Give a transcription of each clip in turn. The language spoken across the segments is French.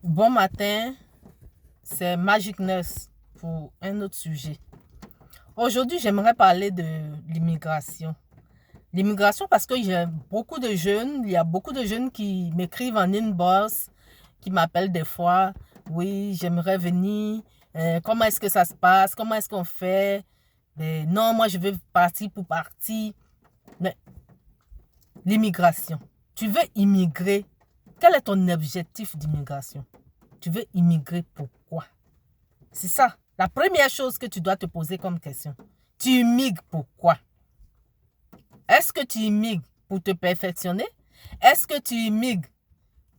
Bon matin, c'est Magic Nurse pour un autre sujet. Aujourd'hui, j'aimerais parler de l'immigration. L'immigration parce que j'ai beaucoup de jeunes, il y a beaucoup de jeunes qui m'écrivent en inbox, qui m'appellent des fois. Oui, j'aimerais venir. Comment est-ce que ça se passe? Comment est-ce qu'on fait? Non, moi je veux partir pour partir. Mais l'immigration, tu veux immigrer. Quel est ton objectif d'immigration? Tu veux immigrer pourquoi? C'est ça. La première chose que tu dois te poser comme question. Tu immigres pourquoi? Est-ce que tu immigres pour te perfectionner? Est-ce que tu immigres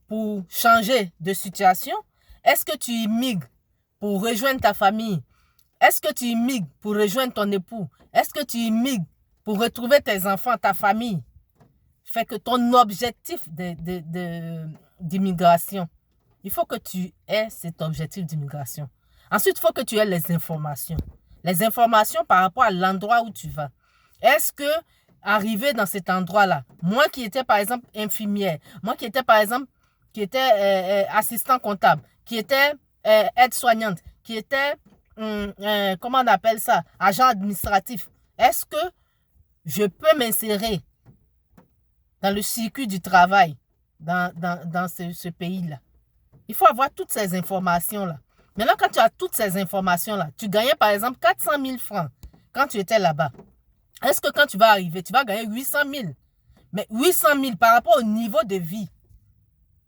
pour changer de situation? Est-ce que tu immigres pour rejoindre ta famille? Est-ce que tu immigres pour rejoindre ton époux? Est-ce que tu immigres pour retrouver tes enfants, ta famille? Fait que ton objectif d'immigration, il faut que tu aies cet objectif d'immigration. Ensuite, il faut que tu aies les informations. Les informations par rapport à l'endroit où tu vas. Est-ce que, arrivé dans cet endroit-là, moi qui étais par exemple infirmière, moi qui étais par exemple assistant comptable, qui était aide-soignante, qui était, comment on appelle ça, agent administratif, est-ce que je peux m'insérer dans le circuit du travail dans ce pays-là? Il faut avoir toutes ces informations-là. Maintenant, quand tu as toutes ces informations-là, tu gagnais par exemple 400 000 francs quand tu étais là-bas. Est-ce que quand tu vas arriver, tu vas gagner 800 000? Mais 800 000 par rapport au niveau de vie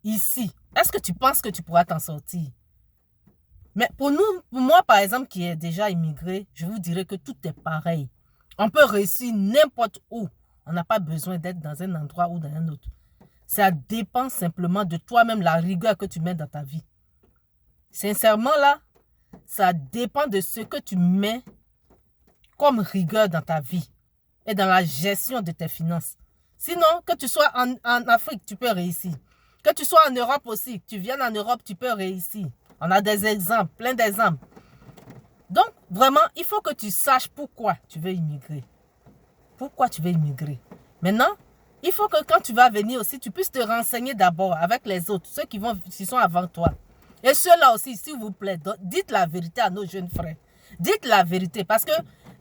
ici, est-ce que tu penses que tu pourras t'en sortir? Mais pour moi par exemple qui est déjà immigré, je vous dirais que tout est pareil. On peut réussir n'importe où. On n'a pas besoin d'être dans un endroit ou dans un autre. Ça dépend simplement de toi-même, la rigueur que tu mets dans ta vie. Sincèrement, là, ça dépend de ce que tu mets comme rigueur dans ta vie et dans la gestion de tes finances. Sinon, que tu sois en Afrique, tu peux réussir. Que tu sois en Europe aussi, que tu viennes en Europe, tu peux réussir. On a des exemples, plein d'exemples. Donc, vraiment, il faut que tu saches pourquoi tu veux immigrer. Pourquoi tu veux immigrer. Maintenant, il faut que quand tu vas venir aussi, tu puisses te renseigner d'abord avec les autres, ceux qui sont avant toi. Et ceux-là aussi, s'il vous plaît, dites la vérité à nos jeunes frères. Dites la vérité parce que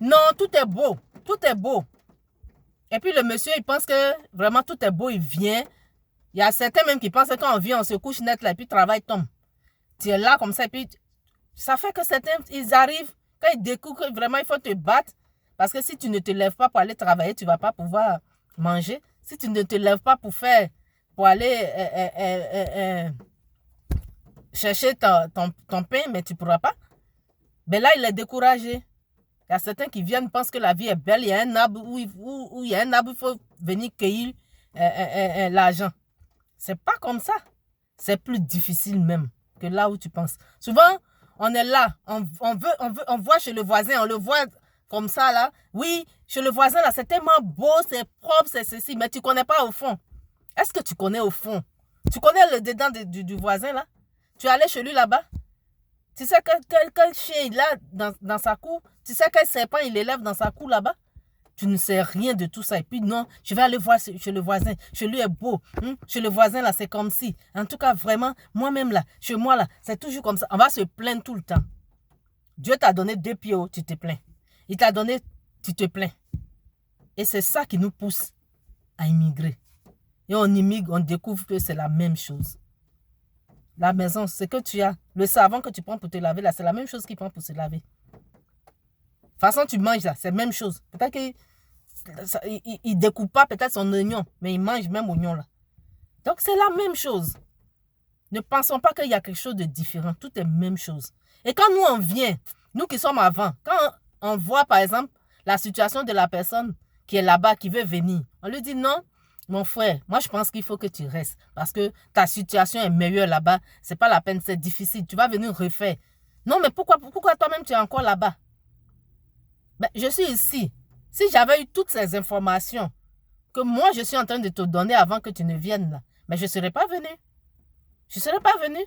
non, tout est beau. Tout est beau. Et puis le monsieur, il pense que vraiment tout est beau, il vient. Il y a certains même qui pensent que quand on vient, on se couche net là et puis le travail tombe. Tu es là comme ça et puis ça fait que certains, ils arrivent, quand ils découvrent que vraiment il faut te battre. Parce que si tu ne te lèves pas pour aller travailler, tu ne vas pas pouvoir manger. Si tu ne te lèves pas pour aller chercher ton pain, mais tu ne pourras pas. Mais là, il est découragé. Il y a certains qui viennent, pensent que la vie est belle. Il y a un arbre où il y a un arbre, il faut venir cueillir l'argent. C'est pas comme ça. C'est plus difficile même que là où tu penses. Souvent, on est là, on voit chez le voisin, on le voit comme ça là. Oui, chez le voisin là, c'est tellement beau, c'est propre, c'est ceci, mais tu ne connais pas au fond. Est-ce que tu connais au fond? Tu connais le dedans du voisin là? Tu es allé chez lui là-bas? Tu sais quel chien il a dans sa cour? Tu sais quel serpent il élève dans sa cour là-bas? Tu ne sais rien de tout ça. Et puis non, je vais aller voir chez le voisin. Chez lui est beau. Chez le voisin là, c'est comme si. En tout cas, vraiment, moi-même là, chez moi là, c'est toujours comme ça. On va se plaindre tout le temps. Dieu t'a donné 2 pieds, tu te plains. Il t'a donné, tu te plains. Et c'est ça qui nous pousse à immigrer. Et on immigre, on découvre que c'est la même chose. La maison, c'est que tu as. Le savon que tu prends pour te laver là, c'est la même chose qu'il prend pour se laver. De toute façon, tu manges là, c'est la même chose. Peut-être qu'il ne découpe pas peut-être son oignon, mais il mange même oignon là. Donc, c'est la même chose. Ne pensons pas qu'il y a quelque chose de différent. Tout est la même chose. Et quand nous, on vient, nous qui sommes avant, quand on voit par exemple la situation de la personne qui est là-bas, qui veut venir, on lui dit non, mon frère, moi je pense qu'il faut que tu restes parce que ta situation est meilleure là-bas. C'est pas la peine, c'est difficile. Tu vas venir refaire. Non, mais pourquoi toi-même tu es encore là-bas? Ben, je suis ici. Si j'avais eu toutes ces informations que moi je suis en train de te donner avant que tu ne viennes là, mais je ne serais pas venue. Je ne serais pas venue.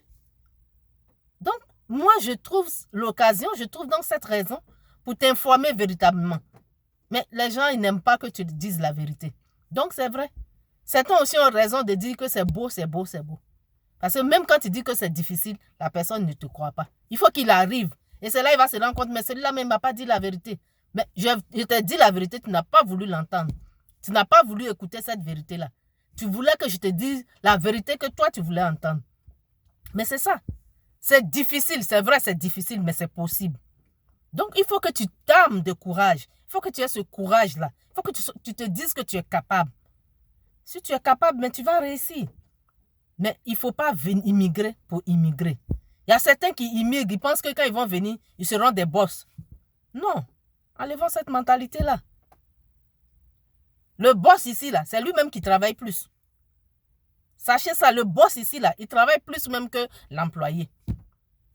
Donc, moi, je trouve l'occasion, je trouve donc cette raison pour t'informer véritablement. Mais les gens, ils n'aiment pas que tu dises la vérité. Donc, c'est vrai. Certains aussi ont raison de dire que c'est beau, c'est beau, c'est beau. Parce que même quand tu dis que c'est difficile, la personne ne te croit pas. Il faut qu'il arrive. Et c'est là il va se rendre compte, mais celui-là même m'a pas dit la vérité. Mais je t'ai dit la vérité, tu n'as pas voulu l'entendre. Tu n'as pas voulu écouter cette vérité-là. Tu voulais que je te dise la vérité que toi, tu voulais entendre. Mais c'est ça. C'est difficile, c'est vrai, c'est difficile, mais c'est possible. Donc, il faut que tu t'armes de courage. Il faut que tu aies ce courage-là. Il faut que tu te dises que tu es capable. Si tu es capable, mais tu vas réussir. Mais il ne faut pas immigrer pour immigrer. Il y a certains qui immigrent, ils pensent que quand ils vont venir, ils seront des boss. Non. Enlevons cette mentalité-là. Le boss ici, là, c'est lui-même qui travaille plus. Sachez ça, le boss ici, là, il travaille plus même que l'employé.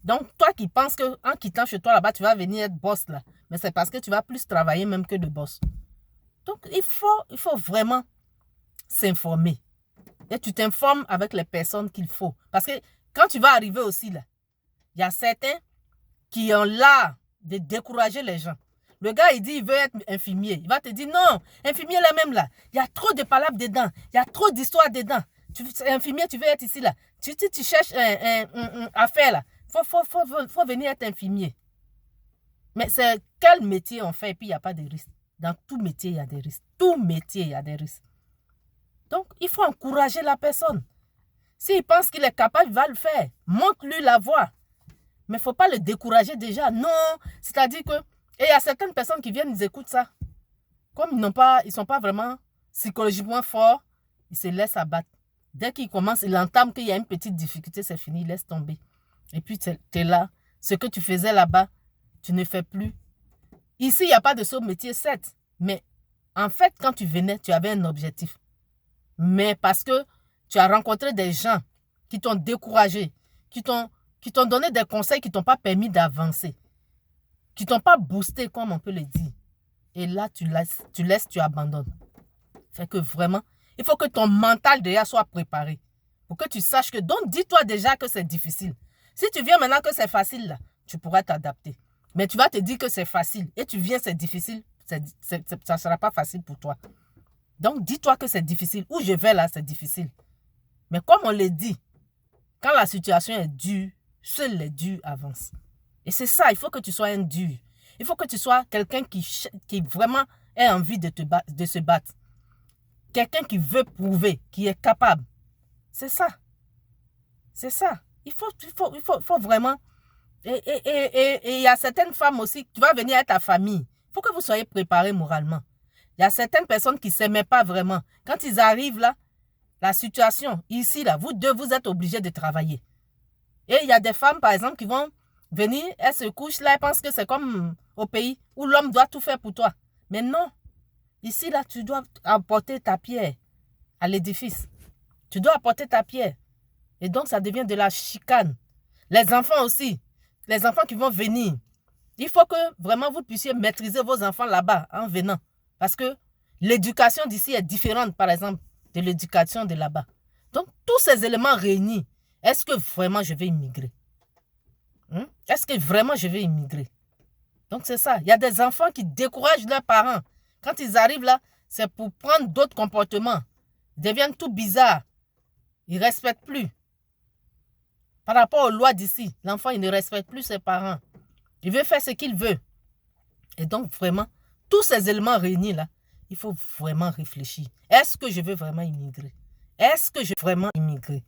Donc, toi qui penses qu'en quittant chez toi là-bas, tu vas venir être boss là, mais c'est parce que tu vas plus travailler même que le boss. Donc, il faut vraiment s'informer. Et tu t'informes avec les personnes qu'il faut. Parce que quand tu vas arriver aussi là, il y a certains qui ont l'art de décourager les gens. Le gars, il dit il veut être infirmier. Il va te dire non, infirmier là même là, il y a trop de palabres dedans, il y a trop d'histoires dedans. Infirmier, tu veux être ici là. Tu cherches à faire là. Faut venir être infirmier. Mais c'est quel métier on fait et puis il n'y a pas de risque. Dans tout métier, il y a des risques. Tout métier, il y a des risques. Donc, il faut encourager la personne. S'il pense qu'il est capable, il va le faire. Montre-lui la voie. Mais il ne faut pas le décourager déjà. Non, c'est-à-dire que... Et il y a certaines personnes qui viennent, ils écoutent ça. Comme ils ne sont pas vraiment psychologiquement forts, ils se laissent abattre. Dès qu'ils commencent, ils entament qu'il y a une petite difficulté, c'est fini, ils laissent tomber. Et puis, tu es là. Ce que tu faisais là-bas, tu ne fais plus. Ici, il n'y a pas de ce métier, certes. Mais en fait, quand tu venais, tu avais un objectif. Mais parce que tu as rencontré des gens qui t'ont découragé, qui t'ont donné des conseils qui ne t'ont pas permis d'avancer, qui ne t'ont pas boosté, comme on peut le dire. Et là, tu abandonnes. Fait que vraiment, il faut que ton mental déjà soit préparé. Pour que tu saches que... Donc, dis-toi déjà que c'est difficile. Si tu viens maintenant que c'est facile, là, tu pourras t'adapter. Mais tu vas te dire que c'est facile. Et tu viens, c'est difficile. Ça ne sera pas facile pour toi. Donc, dis-toi que c'est difficile. Où je vais là, c'est difficile. Mais comme on le dit, quand la situation est dure, seuls les durs avancent. Et c'est ça, il faut que tu sois un dur. Il faut que tu sois quelqu'un qui vraiment ait envie de se battre. Quelqu'un qui veut prouver, qui est capable. C'est ça. C'est ça. Il faut vraiment... Et il y a certaines femmes aussi, tu vas venir à ta famille. Il faut que vous soyez préparés moralement. Il y a certaines personnes qui ne s'aimaient pas vraiment. Quand ils arrivent là, la situation, ici, là, vous deux, vous êtes obligés de travailler. Et il y a des femmes, par exemple, qui vont venir, elles se couchent là, elles pensent que c'est comme au pays où l'homme doit tout faire pour toi. Mais non. Ici, là, tu dois apporter ta pierre à l'édifice. Tu dois apporter ta pierre. Et donc, ça devient de la chicane. Les enfants aussi. Les enfants qui vont venir. Il faut que vraiment vous puissiez maîtriser vos enfants là-bas en venant. Parce que l'éducation d'ici est différente, par exemple, de l'éducation de là-bas. Donc, tous ces éléments réunis, est-ce que vraiment je vais immigrer? Est-ce que vraiment je vais immigrer? Donc, c'est ça. Il y a des enfants qui découragent leurs parents. Quand ils arrivent là, c'est pour prendre d'autres comportements. Ils deviennent tout bizarres. Ils ne respectent plus. Par rapport aux lois d'ici, l'enfant, il ne respecte plus ses parents. Il veut faire ce qu'il veut. Et donc, vraiment, tous ces éléments réunis là, il faut vraiment réfléchir. Est-ce que je veux vraiment immigrer? Est-ce que je veux vraiment immigrer?